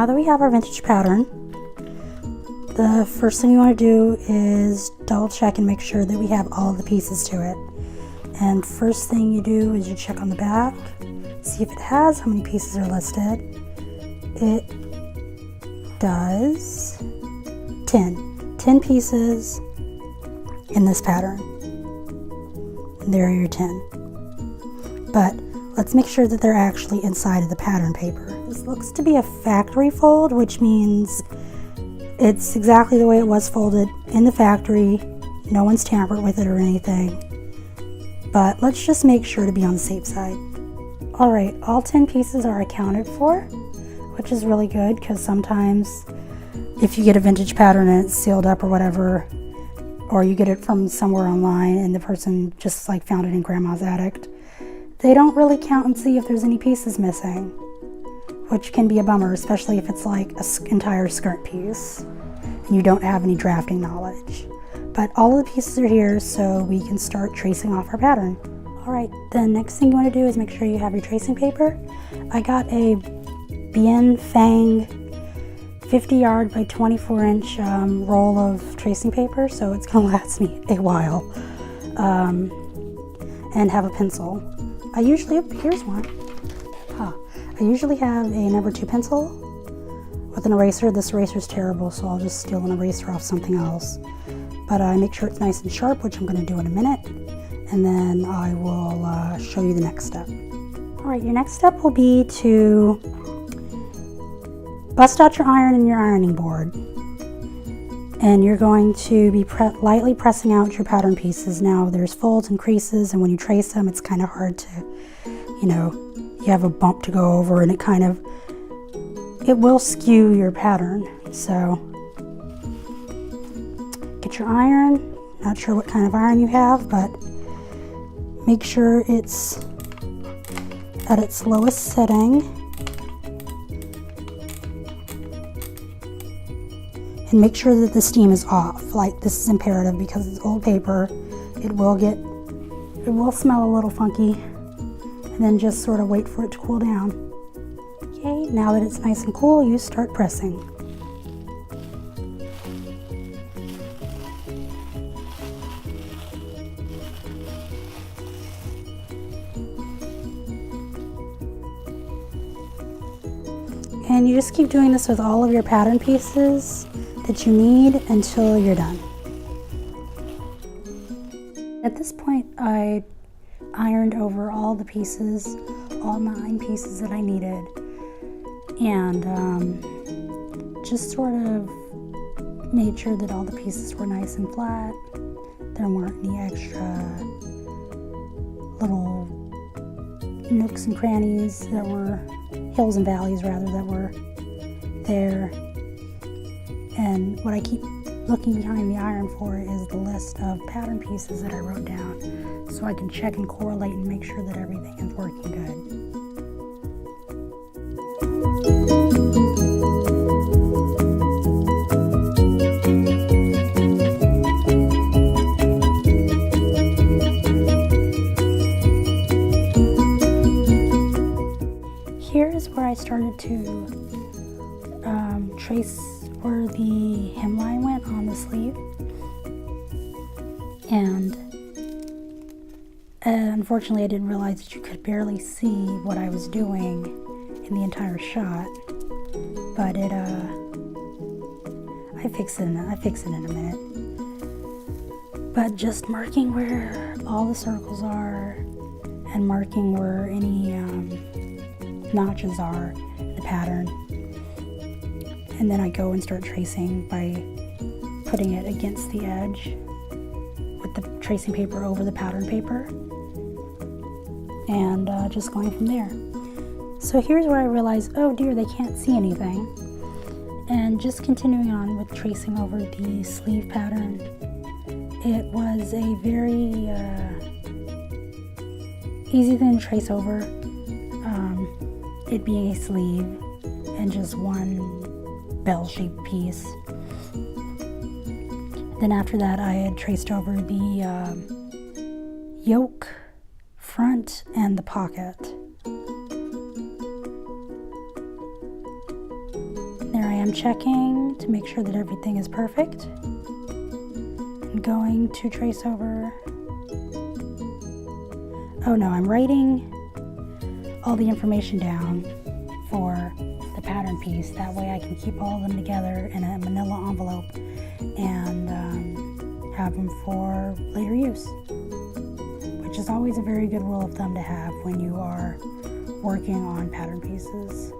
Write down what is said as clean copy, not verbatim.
now that we have our vintage pattern, the first thing you want to do is double check and make sure that we have all of the pieces to it. And first thing you do is you check on the back, see if it has how many pieces are listed. It does 10 pieces in this pattern. And there are your 10. But let's make sure that they're actually inside of the pattern paper. This looks to be a factory fold, which means it's exactly the way it was folded in the factory. No one's tampered with it or anything. But let's just make sure to be on the safe side. Alright, all 10 pieces are accounted for, which is really good because sometimes if you get a vintage pattern and it's sealed up or whatever, or you get it from somewhere online and the person just like found it in grandma's attic, they don't really count and see if there's any pieces missing, which can be a bummer, especially if it's like an entire skirt piece and you don't have any drafting knowledge. But all of the pieces are here, so we can start tracing off our pattern. Alright, the next thing you want to do is make sure you have your tracing paper. I got a Bien Fang 50 yard by 24 inch roll of tracing paper, so it's going to last me a while. And have a pencil. Here's one. I usually have a number 2 pencil with an eraser. This eraser is terrible, so I'll just steal an eraser off something else. But I make sure it's nice and sharp, which I'm going to do in a minute, and then I will show you the next step. Alright, your next step will be to bust out your iron and your ironing board. And you're going to be lightly pressing out your pattern pieces. Now there's folds and creases, and when you trace them, it's kind of hard to, you have a bump to go over, and it will skew your pattern. So get your iron. Not sure what kind of iron you have, but make sure it's at its lowest setting. And make sure that the steam is off. Like, this is imperative because it's old paper. It will smell a little funky. And then just sort of wait for it to cool down. Okay, now that it's nice and cool, you start pressing. And you just keep doing this with all of your pattern pieces that you need until you're done. At this point, I ironed over all the pieces, all 9 pieces that I needed, and just sort of made sure that all the pieces were nice and flat. There weren't any extra little nooks and crannies that were hills and valleys rather that were there. And what I keep looking behind the iron for is the list of pattern pieces that I wrote down, so I can check and correlate and make sure that everything is working good. Here's where I started to trace where the hemline went on the sleeve, and unfortunately I didn't realize that you could barely see what I was doing in the entire shot, but I fix it in a minute. But just marking where all the circles are and marking where any notches are in the pattern. And then I go and start tracing by putting it against the edge with the tracing paper over the pattern paper, and just going from there. So here's where I realized, oh dear, they can't see anything. And just continuing on with tracing over the sleeve pattern, it was a very easy thing to trace over, it being a sleeve and just one bell-shaped piece. Then after that, I had traced over the yoke, front, and the pocket. am checking to make sure that everything is perfect. I'm going to trace over. Oh no, I'm writing all the information down for the pattern piece. That way I can keep all of them together in a manila envelope and have them for later use, which is always a very good rule of thumb to have when you are working on pattern pieces.